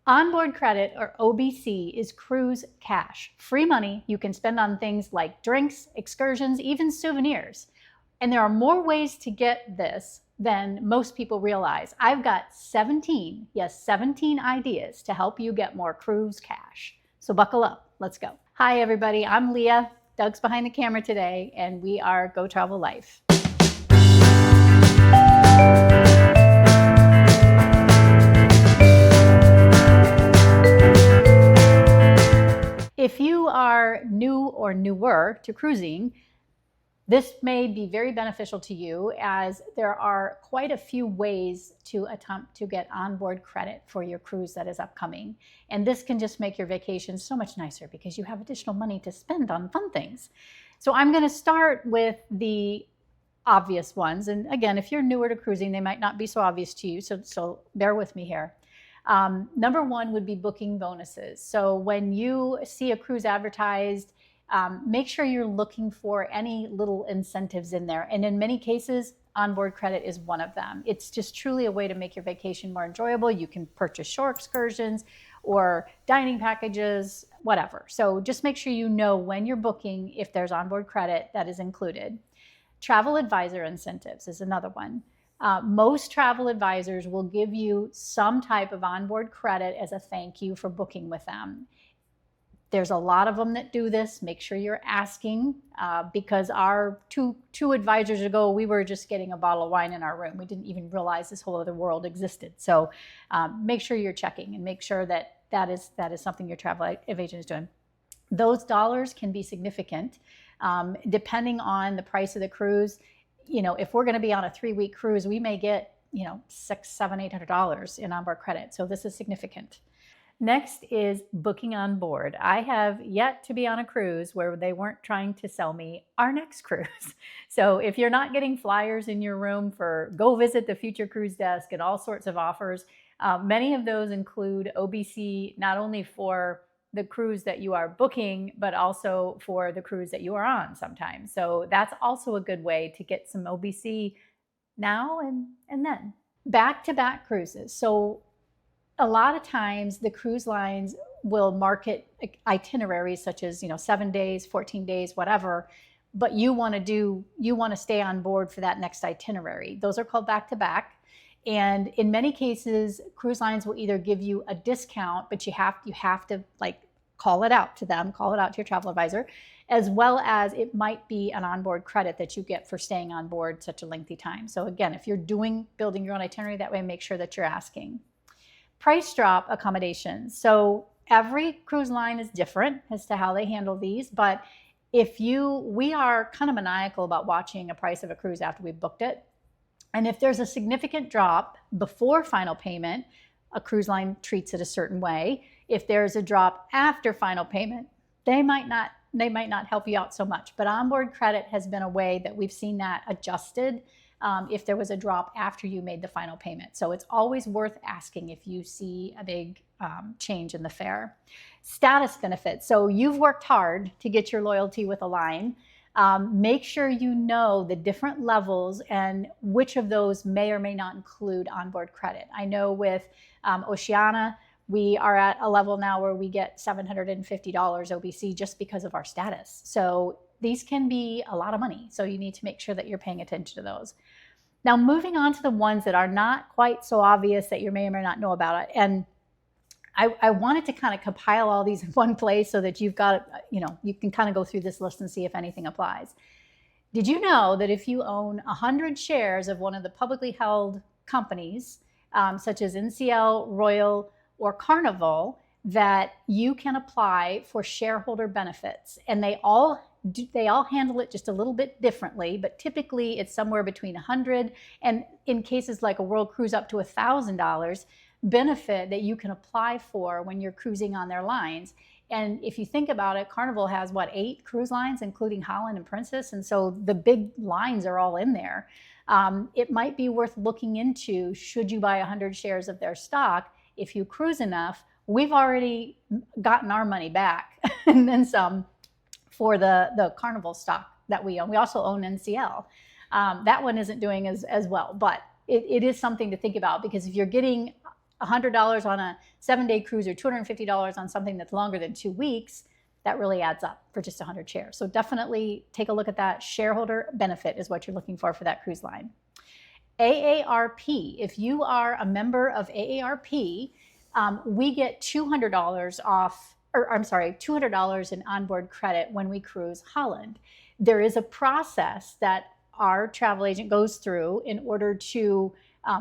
Onboard credit, or OBC, is cruise cash, free money you can spend on things like drinks, excursions, even souvenirs. And there are more ways to get this than most people realize. I've got 17, yes, 17 ideas to help you get more cruise cash. So buckle up, let's go. Hi everybody, I'm Leah. Doug's behind the camera today, and we are Go Travel Life. If you are new or newer to cruising, this may be very beneficial to you, as there are quite a few ways to attempt to get onboard credit for your cruise that is upcoming. And this can just make your vacation so much nicer because you have additional money to spend on fun things. So I'm going to start with the obvious ones. And again, if you're newer to cruising, they might not be so obvious to you. So bear with me here. Number one would be booking bonuses. So when you see a cruise advertised, make sure you're looking for any little incentives in there. And in many cases, onboard credit is one of them. It's just truly a way to make your vacation more enjoyable. You can purchase shore excursions or dining packages, whatever. So just make sure you know when you're booking if there's onboard credit that is included. Travel advisor incentives is another one. Most travel advisors will give you some type of onboard credit as a thank you for booking with them. There's a lot of them that do this. Make sure you're asking, because our two advisors ago, we were just getting a bottle of wine in our room. We didn't even realize this whole other world existed. So make sure you're checking and make sure that is something your travel agent is doing. Those dollars can be significant depending on the price of the cruise. You know, if we're going to be on a 3-week cruise, we may get, $600, $700, $800 in onboard credit. So this is significant. Next is booking on board. I have yet to be on a cruise where they weren't trying to sell me our next cruise. So if you're not getting flyers in your room for go visit the future cruise desk and all sorts of offers, many of those include OBC, not only for the cruise that you are booking, but also for the cruise that you are on sometimes. So that's also a good way to get some OBC now and then. Back-to-back cruises. So a lot of times the cruise lines will market itineraries such as, 7 days, 14 days, whatever, but you want to stay on board for that next itinerary. Those are called back-to-back. And in many cases, cruise lines will either give you a discount, but you have to call it out to them, call it out to your travel advisor, as well as it might be an onboard credit that you get for staying on board such a lengthy time. So again, if you're building your own itinerary that way, make sure that you're asking. Price drop accommodations. So every cruise line is different as to how they handle these, but we are kind of maniacal about watching a price of a cruise after we've booked it. And if there's a significant drop before final payment, a cruise line treats it a certain way. If there's a drop after final payment, they might not help you out so much. But onboard credit has been a way that we've seen that adjusted if there was a drop after you made the final payment. So it's always worth asking if you see a big change in the fare. Status benefits. So you've worked hard to get your loyalty with a line. Make sure you know the different levels and which of those may or may not include onboard credit. I know with Oceania, we are at a level now where we get $750 OBC just because of our status. So these can be a lot of money. So you need to make sure that you're paying attention to those. Now, moving on to the ones that are not quite so obvious that you may or may not know about it. And I wanted to kind of compile all these in one place so that you've got, you can kind of go through this list and see if anything applies. Did you know that if you own 100 shares of one of the publicly held companies, such as NCL, Royal, or Carnival, that you can apply for shareholder benefits? And they all handle it just a little bit differently, but typically it's somewhere between $100 and, in cases like a world cruise, up to $1,000 benefit that you can apply for when you're cruising on their lines. And if you think about it, Carnival has 8 cruise lines, including Holland and Princess, and so the big lines are all in there. It might be worth looking into, should you buy 100 shares of their stock? If you cruise enough, we've already gotten our money back and then some for the Carnival stock that we own. We also own NCL. That one isn't doing as well, but it is something to think about, because if you're getting $100 on a 7-day cruise or $250 on something that's longer than 2 weeks, that really adds up for just 100 shares. So definitely take a look at that. Shareholder benefit is what you're looking for that cruise line. AARP, if you are a member of AARP, we get $200 off, or I'm sorry, $200 in onboard credit when we cruise Holland. There is a process that our travel agent goes through in order to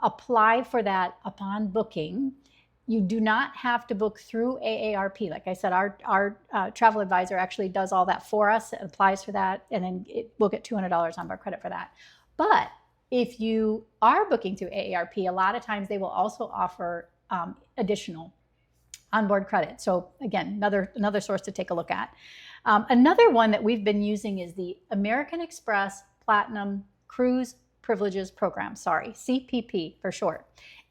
apply for that upon booking. You do not have to book through AARP. Like I said, our travel advisor actually does all that for us, applies for that, and then we'll get $200 onboard credit for that. But if you are booking through AARP, a lot of times they will also offer additional onboard credit. So again, another source to take a look at. Another one that we've been using is the American Express Platinum Cruise Privileges Program, CPP for short.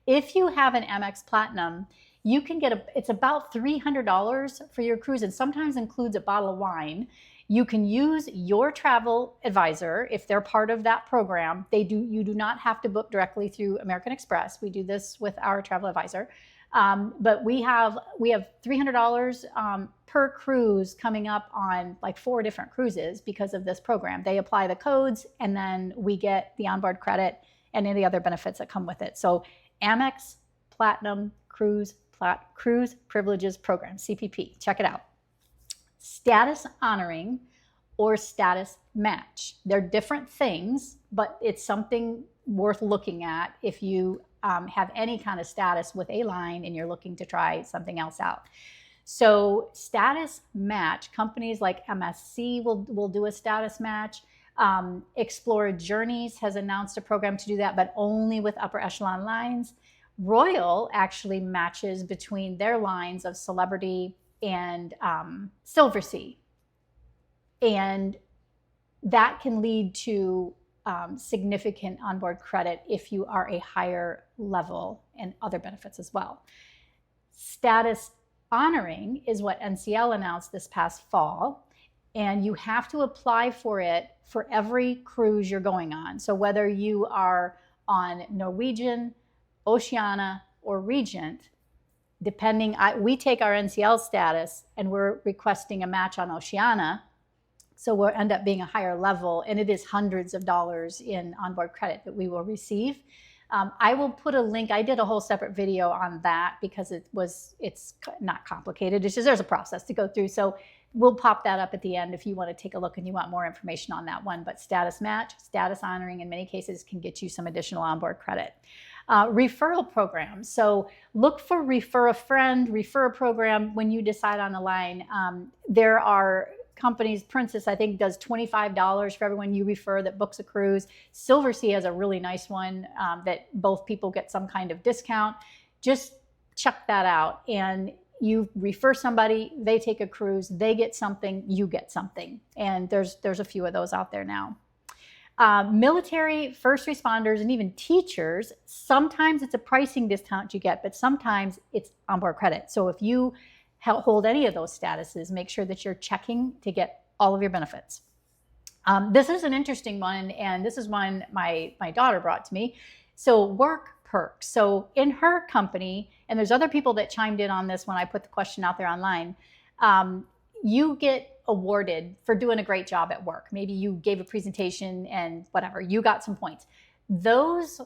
If you have an Amex Platinum, you can get it's about $300 for your cruise, and sometimes includes a bottle of wine. You can use your travel advisor if they're part of that program. You do not have to book directly through American Express. We do this with our travel advisor. But we have $300 per cruise coming up on like 4 different cruises because of this program. They apply the codes, and then we get the onboard credit and any other benefits that come with it. So Amex Platinum Cruise Privileges Program, CPP. Check it out. Status honoring or status match. They're different things, but it's something worth looking at if you have any kind of status with a line and you're looking to try something else out. So status match, companies like MSC will do a status match. Explore Journeys has announced a program to do that, but only with upper echelon lines. Royal actually matches between their lines of Celebrity and Silversea. And that can lead to significant onboard credit if you are a higher level, and other benefits as well. Status honoring is what NCL announced this past fall, and you have to apply for it for every cruise you're going on. So whether you are on Norwegian, Oceania, or Regent, we take our NCL status and we're requesting a match on Oceania, so we'll end up being a higher level, and it is hundreds of dollars in onboard credit that we will receive. I will put a link. I did a whole separate video on that because it's not complicated. It's just there's a process to go through. So we'll pop that up at the end if you want to take a look and you want more information on that one. But status match, status honoring in many cases can get you some additional onboard credit. Referral programs. So look for refer a friend, refer a program when you decide on the line. There are companies, Princess, I think, does $25 for everyone you refer that books a cruise. Silversea has a really nice one that both people get some kind of discount. Just check that out. And you refer somebody, they take a cruise, they get something, you get something. And there's a few of those out there now. Military, first responders, and even teachers, sometimes it's a pricing discount you get, but sometimes it's onboard credit. So if you hold any of those statuses, make sure that you're checking to get all of your benefits. This is an interesting one, and this is one my daughter brought to me. So work perks. So in her company, and there's other people that chimed in on this when I put the question out there online, you get awarded for doing a great job at work. Maybe you gave a presentation and whatever, you got some points. Those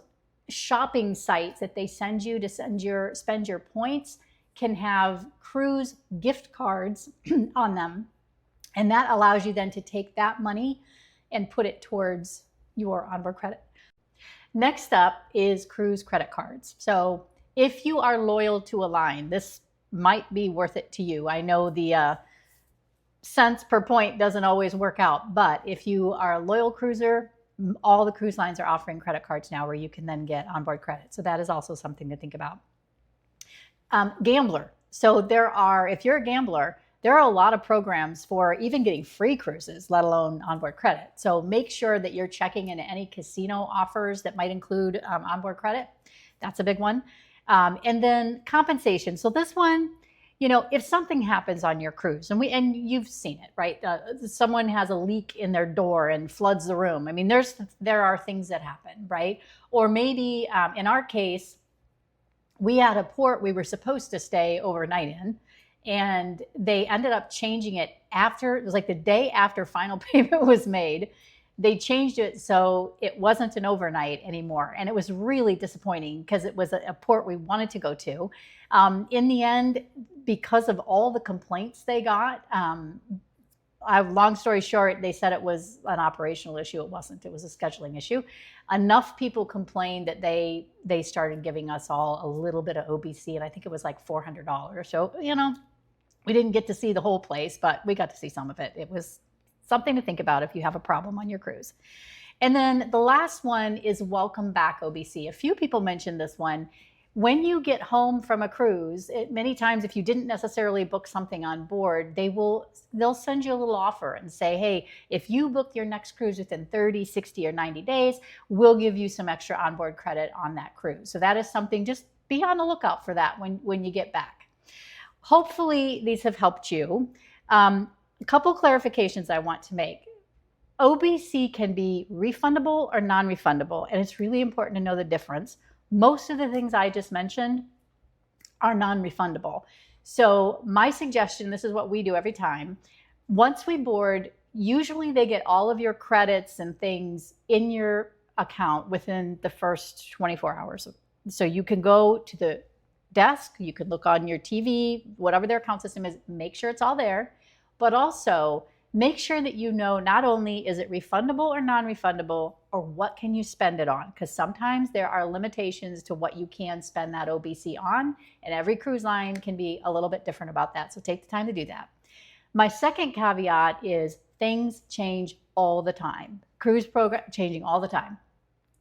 shopping sites that they send you to spend your points can have cruise gift cards on them. And that allows you then to take that money and put it towards your onboard credit. Next up is cruise credit cards. So if you are loyal to a line, this might be worth it to you. I know the cents per point doesn't always work out, but if you are a loyal cruiser, all the cruise lines are offering credit cards now where you can then get onboard credit. So that is also something to think about. Gambler. So if you're a gambler, there are a lot of programs for even getting free cruises, let alone onboard credit. So make sure that you're checking into any casino offers that might include onboard credit. That's a big one. And then compensation. So this one, if something happens on your cruise, and you've seen it, right? Someone has a leak in their door and floods the room. I mean, there are things that happen, right? Or maybe in our case, we had a port we were supposed to stay overnight in, and they ended up changing it after, it was like the day after final payment was made. They changed it so it wasn't an overnight anymore. And it was really disappointing because it was a port we wanted to go to. In the end, because of all the complaints they got, long story short, they said it was an operational issue. It wasn't. It was a scheduling issue. Enough people complained that they started giving us all a little bit of OBC, and I think it was like $400. So, we didn't get to see the whole place, but we got to see some of it. It was something to think about if you have a problem on your cruise. And then the last one is welcome back OBC. A few people mentioned this one. When you get home from a cruise, many times if you didn't necessarily book something on board, they'll send you a little offer and say, hey, if you book your next cruise within 30, 60, or 90 days, we'll give you some extra onboard credit on that cruise. So that is something, just be on the lookout for that when you get back. Hopefully these have helped you. A couple clarifications I want to make. OBC can be refundable or non-refundable, and it's really important to know the difference. Most of the things I just mentioned are non-refundable. So my suggestion, this is what we do every time. Once we board, usually they get all of your credits and things in your account within the first 24 hours. So you can go to the desk, you can look on your TV, whatever their account system is, make sure it's all there, but also make sure that you know not only is it refundable or non-refundable, or what can you spend it on, because sometimes there are limitations to what you can spend that OBC on, and every cruise line can be a little bit different about that, so take the time to do that. My second caveat is things change all the time. Cruise program changing all the time.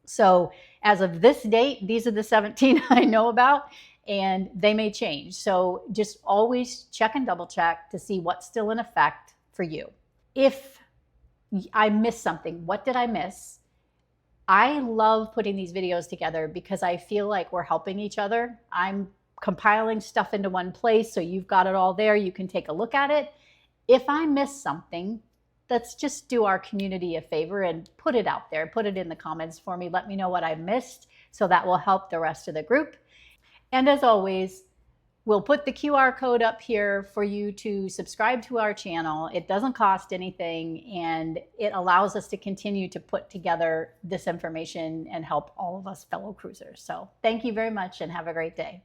So as of this date, these are the 17 I know about, and they may change. So just always check and double check to see what's still in effect for you. If I missed something, what did I miss? I love putting these videos together because I feel like we're helping each other. I'm compiling stuff into one place, so you've got it all there. You can take a look at it. If I miss something, let's just do our community a favor and put it out there. Put it in the comments for me. Let me know what I missed, so that will help the rest of the group. And as always, we'll put the QR code up here for you to subscribe to our channel. It doesn't cost anything, and it allows us to continue to put together this information and help all of us fellow cruisers. So thank you very much and have a great day.